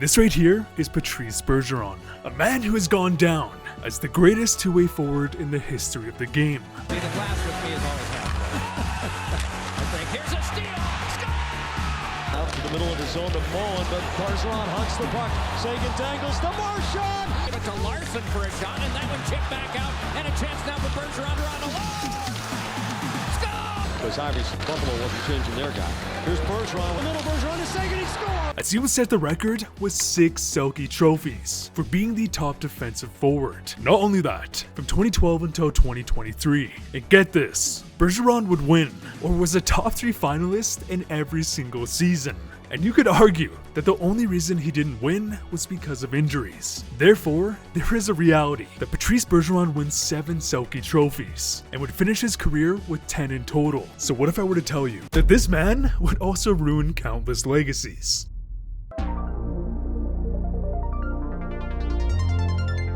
This right here is Patrice Bergeron, a man who has gone down as the greatest two-way forward in the history of the game. See, the glass with me is always happening. I think here's a steal. Score! Out to the middle of the zone to Mullen, but Bergeron hunts the puck. Sagan dangles to Marchand. Give it to Larson for a shot, and that one chipped back out, and a chance now for Bergeron to run alone. Score! Because obviously Buffalo wasn't changing their guy. Here's Bergeron. The middle Bergeron to Sagan. He scores. As he would set the record with 6 Selke trophies for being the top defensive forward. Not only that, from 2012 until 2023, and get this, Bergeron would win or was a top 3 finalist in every single season. And you could argue that the only reason he didn't win was because of injuries. Therefore, there is a reality that Patrice Bergeron wins 7 Selke trophies and would finish his career with 10 in total. So what if I were to tell you that this man would also ruin countless legacies?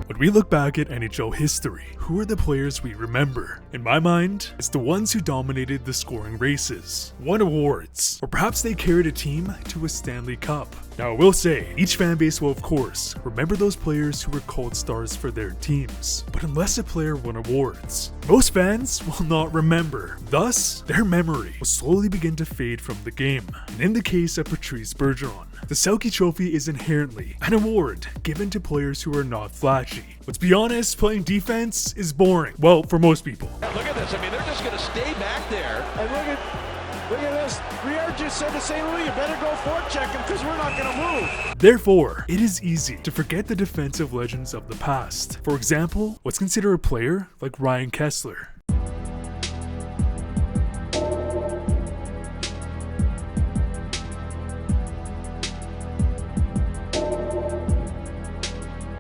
When we look back at NHL history, who are the players we remember? In my mind, it's the ones who dominated the scoring races, won awards, or perhaps they carried a team to a Stanley Cup. Now I will say, each fan base will of course remember those players who were cult stars for their teams, but unless a player won awards, most fans will not remember. Thus, their memory will slowly begin to fade from the game. And in the case of Patrice Bergeron, the Selke Trophy is inherently an award given to players who are not flashy. Let's be honest, playing defense is boring. Well, for most people. Look at this. I mean, they're just going to stay back there. And look at this. Briere just said to St. Louis, you better go forecheck him because we're not going to move. Therefore, it is easy to forget the defensive legends of the past. For example, let's consider a player like Ryan Kesler.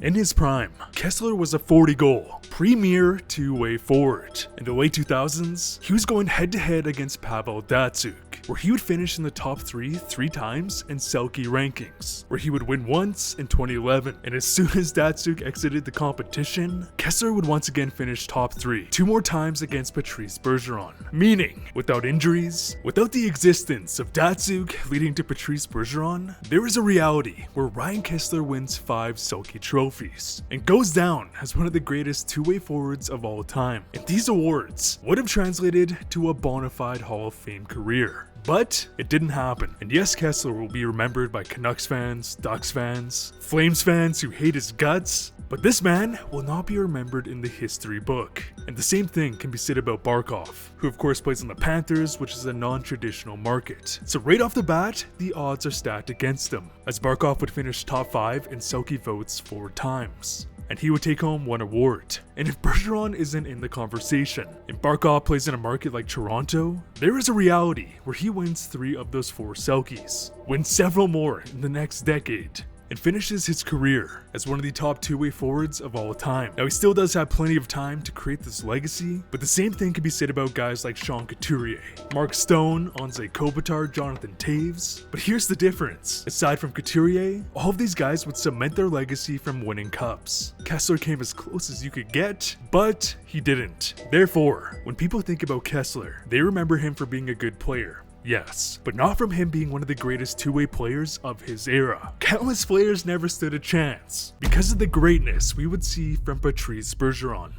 In his prime, Kesler was a 40-goal, premier two-way forward. In the late 2000s, he was going head-to-head against Pavel Datsyuk, where he would finish in the top 3 times in Selke rankings, where he would win once in 2011. And as soon as Datsyuk exited the competition, Kesler would once again finish top 3, 2 more times against Patrice Bergeron. Meaning, without injuries, without the existence of Datsyuk leading to Patrice Bergeron, there is a reality where Ryan Kesler wins 5 Selke trophies and goes down as one of the greatest two-way forwards of all time. And these awards would have translated to a bona fide Hall of Fame career. But it didn't happen. And yes, Kesler will be remembered by Canucks fans, Ducks fans, Flames fans who hate his guts, but this man will not be remembered in the history book. And the same thing can be said about Barkov, who of course plays on the Panthers, which is a non-traditional market. So right off the bat, the odds are stacked against him, as Barkov would finish top 5 in Selke votes 4 times. And he would take home 1 award. And if Bergeron isn't in the conversation, and Barkov plays in a market like Toronto, there is a reality where he wins 3 of those 4 Selkes, wins several more in the next decade, and finishes his career as one of the top two-way forwards of all time. Now he still does have plenty of time to create this legacy, but the same thing can be said about guys like Sean Couturier, Mark Stone, Anze Kopitar, Jonathan Toews. But here's the difference. Aside from Couturier, all of these guys would cement their legacy from winning cups. Kesler came as close as you could get, but he didn't. Therefore, when people think about Kesler, they remember him for being a good player. Yes, but not from him being one of the greatest two-way players of his era. Countless players never stood a chance because of the greatness we would see from Patrice Bergeron.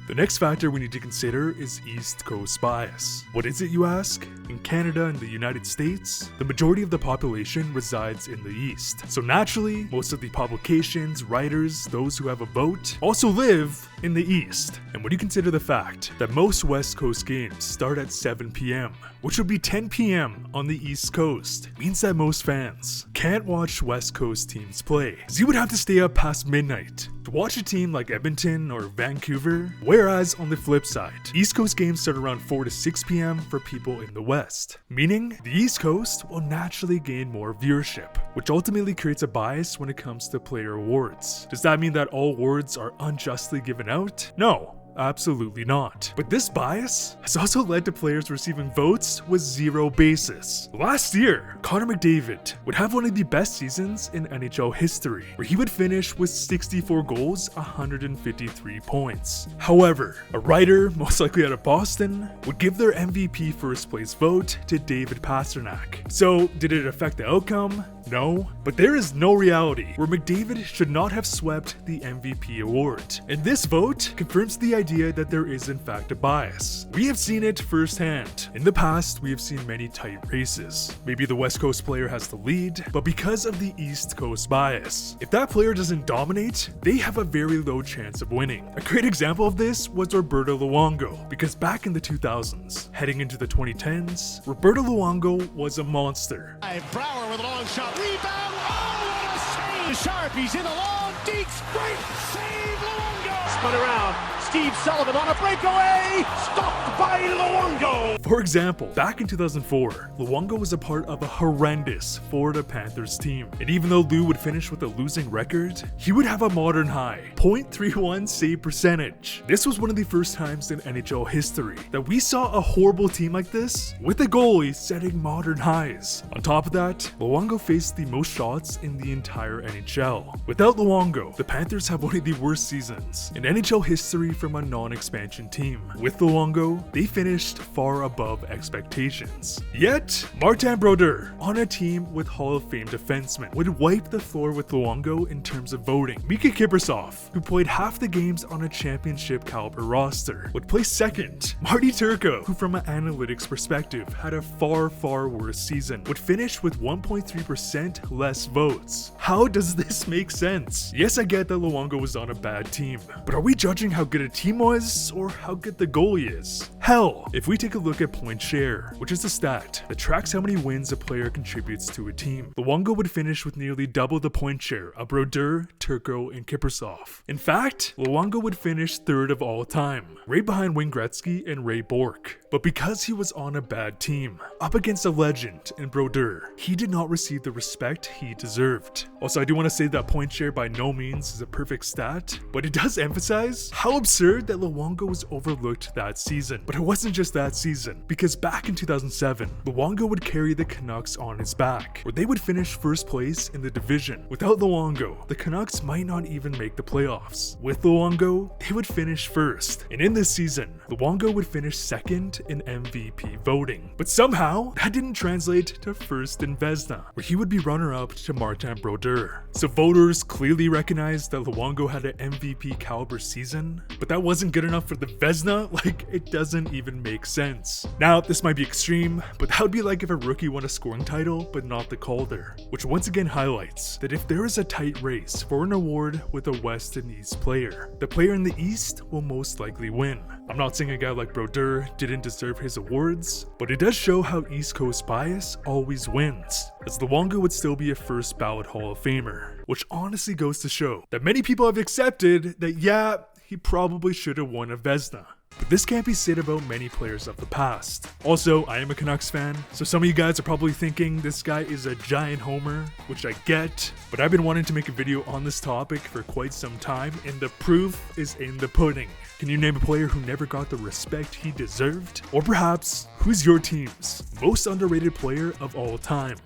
The next factor we need to consider is East Coast bias. What is it, you ask? In Canada and the United States, the majority of the population resides in the East. So naturally, most of the publications, writers, those who have a vote, also live in the East. And when you consider the fact that most West Coast games start at 7 p.m., which would be 10 p.m. on the East Coast, means that most fans can't watch West Coast teams play, as you would have to stay up past midnight to watch a team like Edmonton or Vancouver, whereas on the flip side, East Coast games start around 4 to 6 p.m. for people in the West, meaning the East Coast will naturally gain more viewership, which ultimately creates a bias when it comes to player awards. Does that mean that all awards are unjustly given out? No. Absolutely not. But this bias has also led to players receiving votes with zero basis. Last year, Connor McDavid would have one of the best seasons in NHL history, where he would finish with 64 goals, 153 points. However, a writer, most likely out of Boston, would give their MVP first place vote to David Pastrnak. So, did it affect the outcome? No, but there is no reality where McDavid should not have swept the MVP award. And this vote confirms the idea that there is in fact a bias. We have seen it firsthand. In the past, we have seen many tight races. Maybe the West Coast player has the lead, but because of the East Coast bias, if that player doesn't dominate, they have a very low chance of winning. A great example of this was Roberto Luongo, because back in the 2000s, heading into the 2010s, Roberto Luongo was a monster. Brower with a long shot. Rebound. Oh, what a save. Sharp. He's in the long deeks. Great save. Luongo. Spun around. Steve Sullivan on a breakaway. Stopped by Luongo. For example, back in 2004, Luongo was a part of a horrendous Florida Panthers team. And even though Lou would finish with a losing record, he would have a modern high, .31 save percentage. This was one of the first times in NHL history that we saw a horrible team like this with a goalie setting modern highs. On top of that, Luongo faced the most shots in the entire NHL. Without Luongo, the Panthers have one of the worst seasons in NHL history from a non-expansion team. With Luongo, they finished far above expectations. Yet, Martin Brodeur, on a team with Hall of Fame defensemen, would wipe the floor with Luongo in terms of voting. Mika Kiprusoff, who played half the games on a championship caliber roster, would place second. Marty Turco, who from an analytics perspective had a far worse season, would finish with 1.3% less votes. How does this make sense? Yes, I get that Luongo was on a bad team, but are we judging how good a team was or how good the goalie is? Hell, if we take a look at point share, which is a stat that tracks how many wins a player contributes to a team, Luongo would finish with nearly double the point share of Brodeur, Turco, and Kiprusoff. In fact, Luongo would finish third of all time, right behind Wayne Gretzky and Ray Bourque. But because he was on a bad team, up against a legend in Brodeur, he did not receive the respect he deserved. Also, I do want to say that point share by no means is a perfect stat, but it does emphasize how absurd that Luongo was overlooked that season. But it wasn't just that season, because back in 2007, Luongo would carry the Canucks on his back, where they would finish first place in the division. Without Luongo, the Canucks might not even make the playoffs. With Luongo, they would finish first. And in this season, Luongo would finish second in MVP voting. But somehow, that didn't translate to first in Vezina, where he would be runner-up to Martin Brodeur. So voters clearly recognized that Luongo had an MVP caliber season, but that wasn't good enough for the Vezina. Like, it doesn't even make sense. Now, this might be extreme, but that would be like if a rookie won a scoring title, but not the Calder, which once again highlights that if there is a tight race for an award with a West and East player, the player in the East will most likely win. I'm not saying a guy like Brodeur didn't deserve his awards, but it does show how East Coast bias always wins, as Luongo would still be a first ballot Hall of Famer, which honestly goes to show that many people have accepted that yeah, he probably should have won a Vezina. But this can't be said about many players of the past. Also, I am a Canucks fan, so some of you guys are probably thinking this guy is a giant homer, which I get, but I've been wanting to make a video on this topic for quite some time, and the proof is in the pudding. Can you name a player who never got the respect he deserved? Or perhaps, who's your team's most underrated player of all time?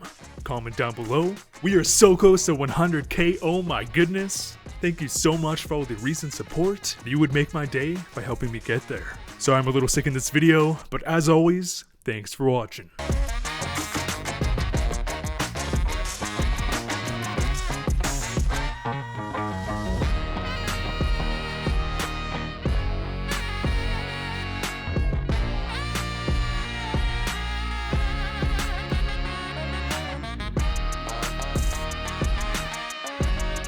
Comment down below. We are so close to 100K, oh my goodness. Thank you so much for all the recent support. You would make my day by helping me get there. So I'm a little sick in this video, but as always, thanks for watching.